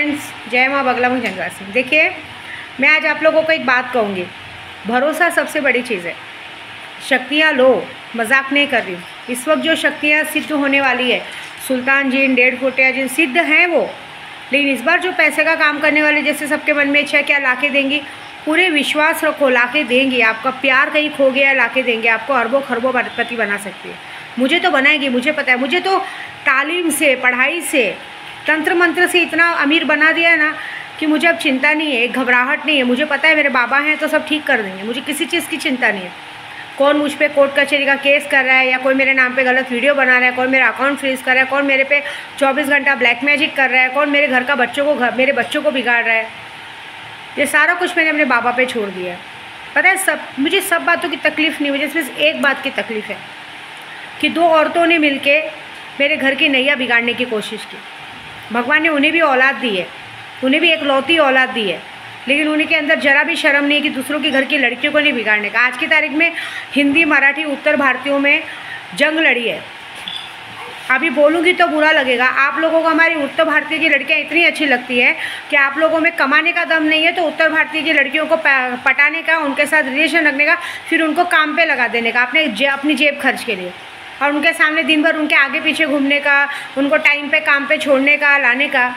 Friends, जय माँ बगला मुँह जंगल सिंह। देखिए, मैं आज आप लोगों को एक बात कहूँगी। भरोसा सबसे बड़ी चीज़ है। शक्तियाँ लो, मजाक नहीं कर रही। इस वक्त जो शक्तियाँ सिद्ध होने वाली है, सुल्तान जिन, 1.5 फुटिया जिन सिद्ध हैं वो, लेकिन इस बार जो पैसे का काम करने वाले, जैसे सबके मन में इच्छा है क्या लाके देंगी, पूरे विश्वास रखो लाके देंगी। आपका प्यार कहीं खो गया, लाके देंगे। आपको अरबों खरबों पति बना सकती है। मुझे तो बनाएगी, मुझे पता है। मुझे तो तालीम से, पढ़ाई से, तंत्र मंत्र से इतना अमीर बना दिया है ना कि मुझे अब चिंता नहीं है, एक घबराहट नहीं है। मुझे पता है मेरे बाबा हैं तो सब ठीक कर देंगे। मुझे किसी चीज़ की चिंता नहीं है। कौन मुझ पे कोर्ट कचहरी का केस कर रहा है, या कोई मेरे नाम पे गलत वीडियो बना रहा है, कौन मेरा अकाउंट फ्रीज कर रहा है, कौन मेरे पे 24 घंटा ब्लैक मैजिक कर रहा है, कौन मेरे घर का मेरे बच्चों को बिगाड़ रहा है, ये सारा कुछ मैंने अपने बाबा पे छोड़ दिया है। पता है, मुझे सब बातों की तकलीफ़ नहीं, मुझे सिर्फ एक बात की तकलीफ़ है कि 2 औरतों ने मिलके मेरे घर की नैया बिगाड़ने की कोशिश की। भगवान ने उन्हें भी औलाद दी है, उन्हें भी एक लौती औलाद दी है, लेकिन उनके अंदर जरा भी शर्म नहीं है कि दूसरों के घर की लड़कियों को नहीं बिगाड़ने का। आज की तारीख में हिंदी, मराठी, उत्तर भारतीयों में जंग लड़ी है। अभी बोलूँगी तो बुरा लगेगा। आप लोगों को हमारी उत्तर भारतीय की लड़कियाँ इतनी अच्छी लगती है कि आप लोगों में कमाने का दम नहीं है, तो उत्तर भारतीय की लड़कियों को पटाने का, उनके साथ रिलेशन रखने का, फिर उनको काम पे लगा देने का अपनी जेब खर्च के लिए, और उनके सामने दिन भर उनके आगे पीछे घूमने का, उनको टाइम पे काम पे छोड़ने का, लाने का।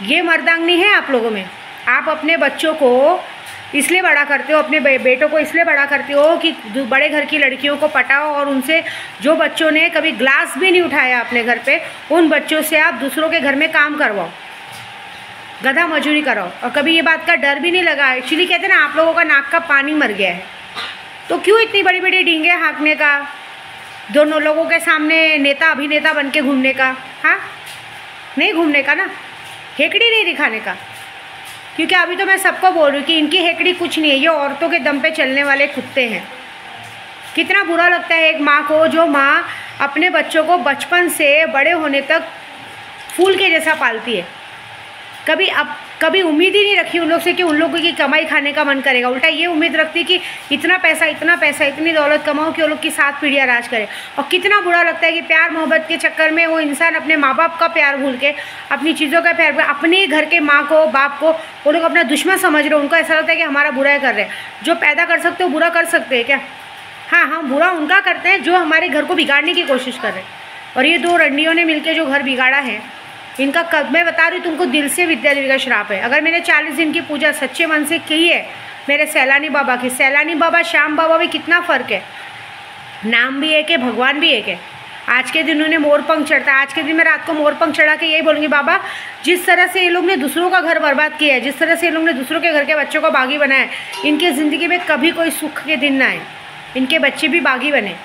ये मर्दांगनी है आप लोगों में। आप अपने बच्चों को इसलिए बड़ा करते हो, अपने बेटों को इसलिए बड़ा करते हो कि बड़े घर की लड़कियों को पटाओ, और उनसे जो बच्चों ने कभी ग्लास भी नहीं उठाया अपने घर पे, उन बच्चों से आप दूसरों के घर में काम करवाओ, गधा मजूरी कराओ, और कभी ये बात का डर भी नहीं लगा। एक्चुअली कहते हैं ना, आप लोगों का नाक का पानी मर गया है, तो क्यों इतनी बड़ी बड़ी डींगे हाँकने का, दोनों लोगों के सामने नेता अभिनेता बन के घूमने का? हाँ, नहीं घूमने का ना, हेकड़ी नहीं दिखाने का। क्योंकि अभी तो मैं सबको बोल रही हूँ कि इनकी हेकड़ी कुछ नहीं है, ये औरतों के दम पे चलने वाले कुत्ते हैं। कितना बुरा लगता है एक माँ को, जो माँ अपने बच्चों को बचपन से बड़े होने तक फूल के जैसा पालती है। कभी उम्मीद ही नहीं रखी उन लोग से कि उन लोगों की कमाई खाने का मन करेगा। उल्टा ये उम्मीद रखती कि इतना पैसा, इतनी दौलत कमाओ कि वो लोग की 7 पीढ़ियाँ राज करें। और कितना बुरा लगता है कि प्यार मोहब्बत के चक्कर में वो इंसान अपने माँ बाप का प्यार भूल के, अपनी चीज़ों का प्यार, अपने घर के माँ को, बाप को वो लोग अपना दुश्मन समझ रहे हो। उनको ऐसा लगता है कि हमारा बुरा कर रहे हैं। जो पैदा कर सकते हो बुरा कर सकते हैं क्या? हाँ, हम बुरा उनका करते हैं जो हमारे घर को बिगाड़ने की कोशिश कर रहे हैं। और ये 2 रंडियों ने मिलकर जो घर बिगाड़ा है, इनका मैं बता रही हूँ तुमको, दिल से विद्या देवी का श्राप है। अगर मैंने 40 दिन की पूजा सच्चे मन से की है मेरे सैलानी बाबा की, सैलानी बाबा श्याम बाबा में कितना फ़र्क है, नाम भी एक है, भगवान भी एक है। आज के दिन उन्हें मोर पंख चढ़ता है। आज के दिन मैं रात को मोर पंख चढ़ा के यही बोलूँगी, बाबा जिस तरह से ये लोग ने दूसरों का घर बर्बाद किया है, जिस तरह से ये लोग ने दूसरों के घर के बच्चों को बागी बनाया है, इनकी ज़िंदगी में कभी कोई सुख के दिन ना आए। इनके बच्चे भी बागी बने,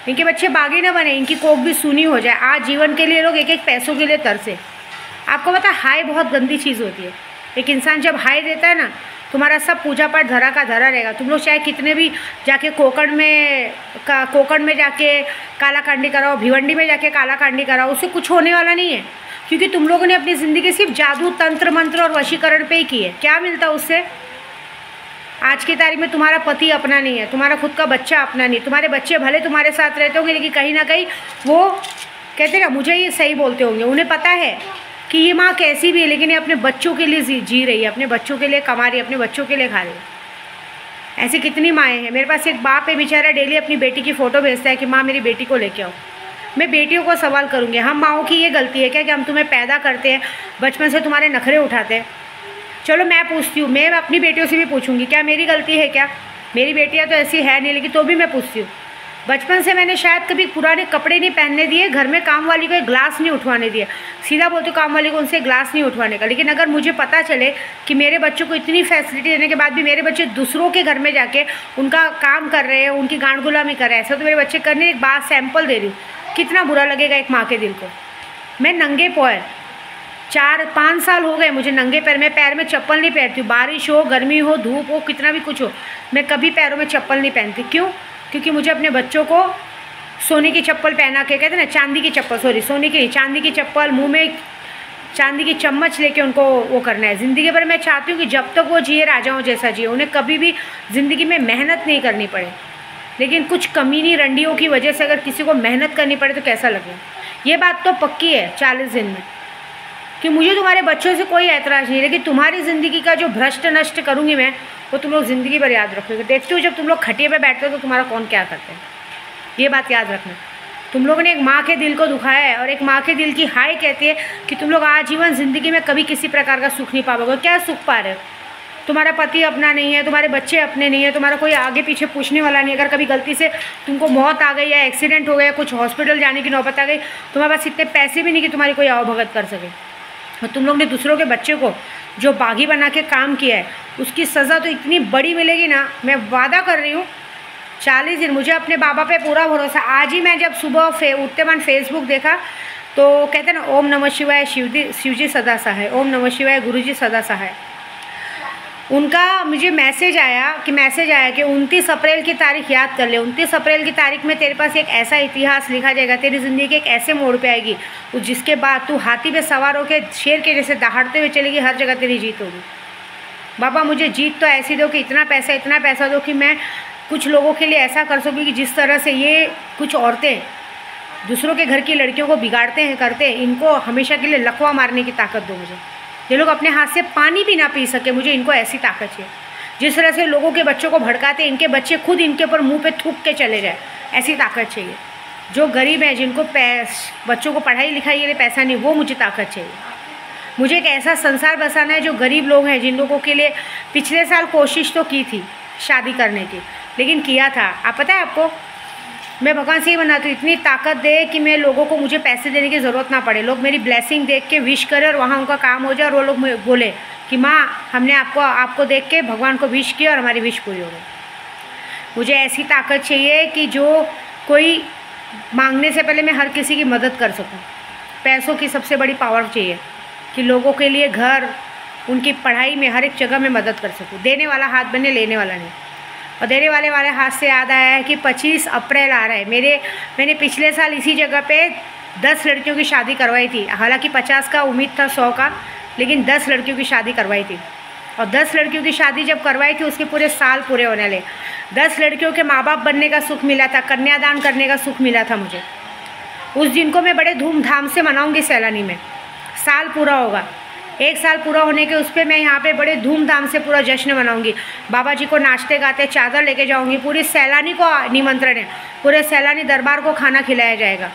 इनके बच्चे बागी ना बने, इनकी कोख भी सूनी हो जाए। आज जीवन के लिए लोग एक एक पैसों के लिए तरसे। आपको पता है, हाय बहुत गंदी चीज़ होती है। एक इंसान जब हाय देता है ना, तुम्हारा सब पूजा पाठ धरा का धरा रहेगा। तुम लोग चाहे कितने भी जाके कोकण में जाके कालाकांडी कराओ, भिवंडी में जाके कालाकांडी कराओ, उससे कुछ होने वाला नहीं है। क्योंकि तुम लोगों ने अपनी ज़िंदगी सिर्फ जादू, तंत्र मंत्र और वशीकरण पे ही की है। क्या मिलता उससे? आज की तारीख में तुम्हारा पति अपना नहीं है, तुम्हारा खुद का बच्चा अपना नहीं। तुम्हारे बच्चे भले तुम्हारे साथ रहते होंगे, लेकिन कहीं ना कहीं वो कहते हैं ना, मुझे ये सही बोलते होंगे। उन्हें पता है कि ये माँ कैसी भी है, लेकिन ये अपने बच्चों के लिए जी रही है, अपने बच्चों के लिए कमा रही है, अपने बच्चों के लिए खा रही है। ऐसी कितनी माएँ हैं। मेरे पास एक बाप है बेचारा, डेली अपनी बेटी की फ़ोटो भेजता है कि माँ मेरी बेटी को लेके आओ। मैं बेटियों को सवाल करूँगी, हम माँओं की ये गलती है क्या कि हम तुम्हें पैदा करते हैं, बचपन से तुम्हारे नखरे उठाते हैं? चलो मैं पूछती हूँ, मैं अपनी बेटियों से भी पूछूंगी, क्या मेरी गलती है क्या? मेरी बेटियाँ तो ऐसी है नहीं, लेकिन तो भी मैं पूछती हूँ। बचपन से मैंने शायद कभी पुराने कपड़े नहीं पहनने दिए, घर में काम वाली को एक ग्लास नहीं उठवाने दिया। सीधा बोलती हूँ, काम वाली को उनसे ग्लास नहीं उठवाने का। लेकिन अगर मुझे पता चले कि मेरे बच्चों को इतनी फैसिलिटी देने के बाद भी मेरे बच्चे दूसरों के घर में जाके उनका काम कर रहे हैं, उनकी गांड गुलामी कर रहे हैं, ऐसा तो मेरे बच्चे करने। एक बात सैंपल दे रही हूँ, कितना बुरा लगेगा एक माँ के दिल को। मैं नंगे पैर 4-5 साल हो गए मुझे नंगे पैर, मैं पैर में चप्पल नहीं पहनती हूँ। बारिश हो, गर्मी हो, धूप हो, कितना भी कुछ हो, मैं कभी पैरों में चप्पल नहीं पहनती। क्यों? क्योंकि मुझे अपने बच्चों को सोने की चप्पल पहना के, कहते हैं ना चांदी की चप्पल, सॉरी सोने की, चांदी की चप्पल, मुंह में चांदी की चम्मच लेके उनको वो करना है ज़िंदगी भर। मैं चाहती हूँ कि जब तक वो जिए राजाओं जैसा जिए, उन्हें कभी भी ज़िंदगी में मेहनत नहीं करनी पड़े। लेकिन कुछ कमीनी रंडियों की वजह से अगर किसी को मेहनत करनी पड़े तो कैसा लगे? ये बात तो पक्की है 40 दिन में। कि मुझे तुम्हारे बच्चों से कोई ऐतराज़ नहीं, लेकिन तुम्हारी ज़िंदगी का जो भ्रष्ट नष्ट करूँगी मैं, वो तुम लोग ज़िंदगी भर याद रखोगे। देखते हो जब तुम लोग खटिए पे बैठते हो तो तुम्हारा कौन क्या करते हैं, ये बात याद रखना। तुम लोगों ने एक माँ के दिल को दुखाया है, और एक माँ के दिल की हाय कहती है कि तुम लोग आजीवन ज़िंदगी में कभी किसी प्रकार का सुख नहीं पाओगे। क्या सुख पा रहे हो? तुम्हारा पति अपना नहीं है, तुम्हारे बच्चे अपने नहीं है, तुम्हारा कोई आगे पीछे पूछने वाला नहीं। अगर कभी गलती से तुमको मौत आ गई या एक्सीडेंट हो गया, कुछ हॉस्पिटल जाने की नौबत आ गई, तुम्हारे पास इतने पैसे भी नहीं कि तुम्हारी कोई आवभगत कर सके। और तुम लोग ने दूसरों के बच्चे को जो बागी बना के काम किया है, उसकी सज़ा तो इतनी बड़ी मिलेगी ना, मैं वादा कर रही हूँ। 40 दिन मुझे अपने बाबा पे पूरा भरोसा। आज ही मैं जब सुबह उठते मन फेसबुक देखा तो कहते ना, ओम नमः शिवाय शिवजी सदा सहाय, ओम नमः शिवाय गुरुजी सदा सहाय। उनका मुझे मैसेज आया कि 29 अप्रैल की तारीख याद कर ले। 29 अप्रैल की तारीख में तेरे पास एक ऐसा इतिहास लिखा जाएगा, तेरी ज़िंदगी के एक ऐसे मोड़ पे आएगी जिसके बाद तू हाथी पे सवार होकर शेर के जैसे दहाड़ते हुए चलेगी, हर जगह तेरी जीत होगी। बाबा मुझे जीत तो ऐसी दो कि इतना पैसा दो कि मैं कुछ लोगों के लिए ऐसा कर सकूँ कि जिस तरह से ये कुछ औरतें दूसरों के घर की लड़कियों को बिगाड़ते हैं, करते हैं, इनको हमेशा के लिए लकवा मारने की ताकत दो मुझे। ये लोग अपने हाथ से पानी भी ना पी सके, मुझे इनको ऐसी ताकत चाहिए। जिस तरह से लोगों के बच्चों को भड़काते, इनके बच्चे खुद इनके ऊपर मुंह पे थूक के चले जाए, ऐसी ताकत चाहिए। जो गरीब हैं, जिनको बच्चों को पढ़ाई लिखाई के लिए पैसा नहीं, वो मुझे ताकत चाहिए। मुझे एक ऐसा संसार बसाना है जो गरीब लोग हैं, जिन लोगों के लिए पिछले साल कोशिश तो की थी शादी करने की, लेकिन किया था। आप पता है आपको, मैं भगवान से ही बनाती हूँ इतनी ताकत दे कि मैं लोगों को मुझे पैसे देने की ज़रूरत ना पड़े, लोग मेरी ब्लेसिंग देख के विश करें और वहाँ उनका काम हो जाए, और वो लोग बोले कि माँ हमने आपको देख के भगवान को विश किया और हमारी विश पूरी हो गई। मुझे ऐसी ताकत चाहिए कि जो कोई मांगने से पहले मैं हर किसी की मदद कर सकूँ। पैसों की सबसे बड़ी पावर चाहिए कि लोगों के लिए घर, उनकी पढ़ाई में, हर एक जगह में मदद कर सकूँ। देने वाला हाथ बने, लेने वाला नहीं। और देने वाले हाथ से याद आया है कि 25 अप्रैल आ रहा है। मैंने पिछले साल इसी जगह पे 10 लड़कियों की शादी करवाई थी। हालांकि 50 का उम्मीद था, 100 का, लेकिन 10 लड़कियों की शादी करवाई थी। और 10 लड़कियों की शादी जब करवाई थी, उसके पूरे साल पूरे होने वाले। 10 लड़कियों के माँ बाप बनने का सुख मिला था, कन्यादान करने का सुख मिला था मुझे। उस दिन को मैं बड़े धूमधाम से मनाऊँगी सैलानी में। साल पूरा होगा, 1 साल पूरा होने के उस पर मैं यहाँ पे बड़े धूमधाम से पूरा जश्न मनाऊंगी। बाबा जी को नाचते गाते चादर लेके जाऊंगी। पूरी सैलानी को निमंत्रण है, पूरे सैलानी दरबार को खाना खिलाया जाएगा।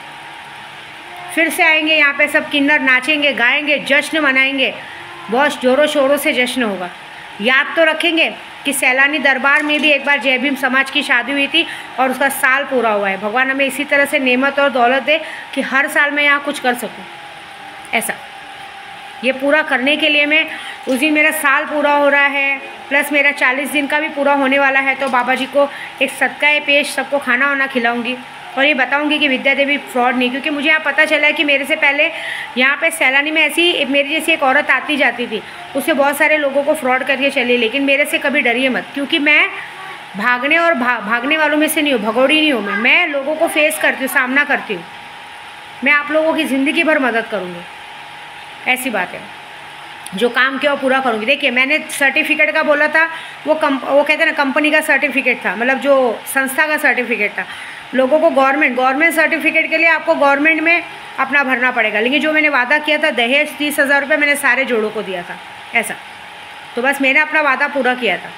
फिर से आएंगे यहाँ पे सब किन्नर, नाचेंगे, गाएंगे, जश्न मनाएंगे, बहुत ज़ोरों शोरों से जश्न होगा। याद तो रखेंगे कि सैलानी दरबार में भी एक बार जय भीम समाज की शादी हुई थी और उसका साल पूरा हुआ है। भगवान हमें इसी तरह से नेमत और दौलत दे कि हर साल मैं यहाँ कुछ कर सकूँ। ऐसा ये पूरा करने के लिए मैं, उस दिन मेरा साल पूरा हो रहा है, प्लस मेरा 40 दिन का भी पूरा होने वाला है, तो बाबा जी को एक सदका पेश, सबको खाना वाना खिलाऊंगी और ये बताऊंगी कि विद्या देवी फ्रॉड नहीं। क्योंकि मुझे यहाँ पता चला है कि मेरे से पहले यहाँ पे सैलानी में ऐसी मेरी जैसी एक औरत आती जाती थी, उससे बहुत सारे लोगों को फ्रॉड करके चली। लेकिन मेरे से कभी डरिए मत, क्योंकि मैं भागने और भागने वालों में से नहीं हूँ, भगोड़ी नहीं हूँ। मैं लोगों को फेस करती हूँ, सामना करती हूँ। मैं आप लोगों की ज़िंदगी भर मदद करूँगी, ऐसी बात है। जो काम किया वो पूरा करूँगी। देखिए मैंने सर्टिफिकेट का बोला था, वो कहते हैं ना कंपनी का सर्टिफिकेट था, मतलब जो संस्था का सर्टिफिकेट था। लोगों को गवर्नमेंट सर्टिफिकेट के लिए आपको गवर्नमेंट में अपना भरना पड़ेगा। लेकिन जो मैंने वादा किया था दहेज 30,000 रुपये मैंने सारे जोड़ों को दिया था, ऐसा। तो बस मैंने अपना वादा पूरा किया था।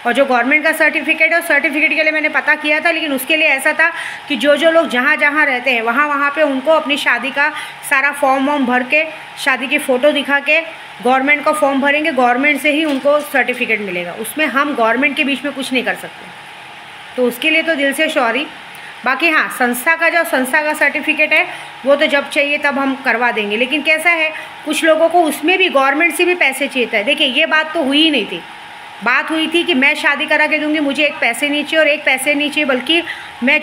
और जो गवर्नमेंट का सर्टिफिकेट है, उस सर्टिफिकेट के लिए मैंने पता किया था, लेकिन उसके लिए ऐसा था कि जो लोग जहाँ रहते हैं वहाँ पे उनको अपनी शादी का सारा फॉर्म वॉर्म भर के, शादी की फ़ोटो दिखा के गवर्नमेंट का फॉर्म भरेंगे, गवर्नमेंट से ही उनको सर्टिफिकेट मिलेगा। उसमें हम गवर्नमेंट के बीच में कुछ नहीं कर सकते। तो उसके लिए तो दिल से सॉरी। बाकी हाँ, संस्था का सर्टिफिकेट है वो तो जब चाहिए तब हम करवा देंगे। लेकिन कैसा है, कुछ लोगों को उसमें भी गवर्नमेंट से भी पैसे चाहिए था। देखिए ये बात तो हुई ही नहीं थी। बात हुई थी कि मैं शादी करा के दूंगी, मुझे एक पैसे नहीं चाहिए, और एक पैसे नहीं चाहिए बल्कि मैंने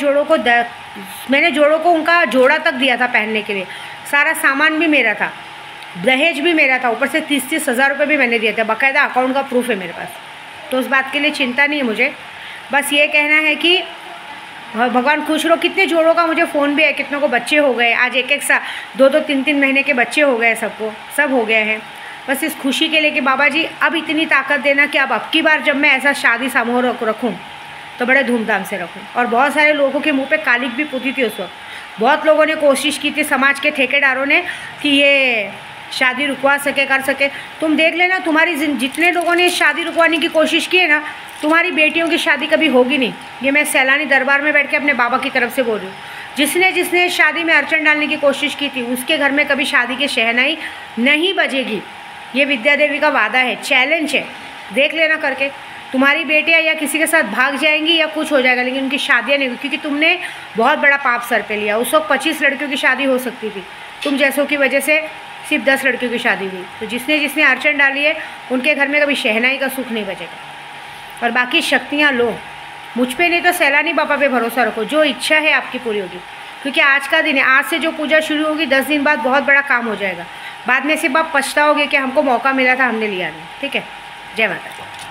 जोड़ों को उनका जोड़ा तक दिया था पहनने के लिए। सारा सामान भी मेरा था, दहेज भी मेरा था, ऊपर से 30 हज़ार रुपये भी मैंने दिए थे, बाकायदा अकाउंट का प्रूफ है मेरे पास। तो उस बात के लिए चिंता नहीं है मुझे। बस ये कहना है कि भगवान खुश रहो। कितने जोड़ों का मुझे फ़ोन भी है, कितनों को बच्चे हो गए, आज एक साल 2-2, 3-3 महीने के बच्चे हो गए, सबको सब हो गए हैं। बस इस खुशी के लिए कि बाबा जी अब इतनी ताकत देना कि अब की बार जब मैं ऐसा शादी समारोह रखूँ तो बड़े धूमधाम से रखूँ। और बहुत सारे लोगों के मुंह पे कालिक भी पुती थी उस वक्त। बहुत लोगों ने कोशिश की थी, समाज के ठेकेदारों ने, कि ये शादी रुकवा सके, कर सके। तुम देख लेना, तुम्हारी जितने लोगों ने शादी रुकवाने की कोशिश की है ना, तुम्हारी बेटियों की शादी कभी होगी नहीं। ये मैं सैलानी दरबार में बैठ के अपने बाबा की तरफ से बोल रही हूँ। जिसने जिसने शादी में अड़चन डालने की कोशिश की थी, उसके घर में कभी शादी की शहनाई नहीं बजेगी। ये विद्या देवी का वादा है, चैलेंज है, देख लेना करके। तुम्हारी बेटियां या किसी के साथ भाग जाएंगी या कुछ हो जाएगा, लेकिन उनकी शादियां नहीं होगी, क्योंकि तुमने बहुत बड़ा पाप सर पे लिया। उस वक्त 25 लड़कियों की शादी हो सकती थी, तुम जैसों की वजह से सिर्फ 10 लड़कियों की शादी हुई। तो जिसने जिसने अड़चन डाली है, उनके घर में कभी शहनाई का सुख नहीं बचेगा। और बाकी शक्तियाँ लो, मुझ पे नहीं तो सैलानी बाबा पे भरोसा रखो, जो इच्छा है आपकी पूरी होगी। क्योंकि आज का दिन है, आज से जो पूजा शुरू होगी 10 दिन बाद बहुत बड़ा काम हो जाएगा। बाद में सिर्फ आप पछताओगे कि हमको मौका मिला था, हमने लिया नहीं। ठीक है, जय माता दी।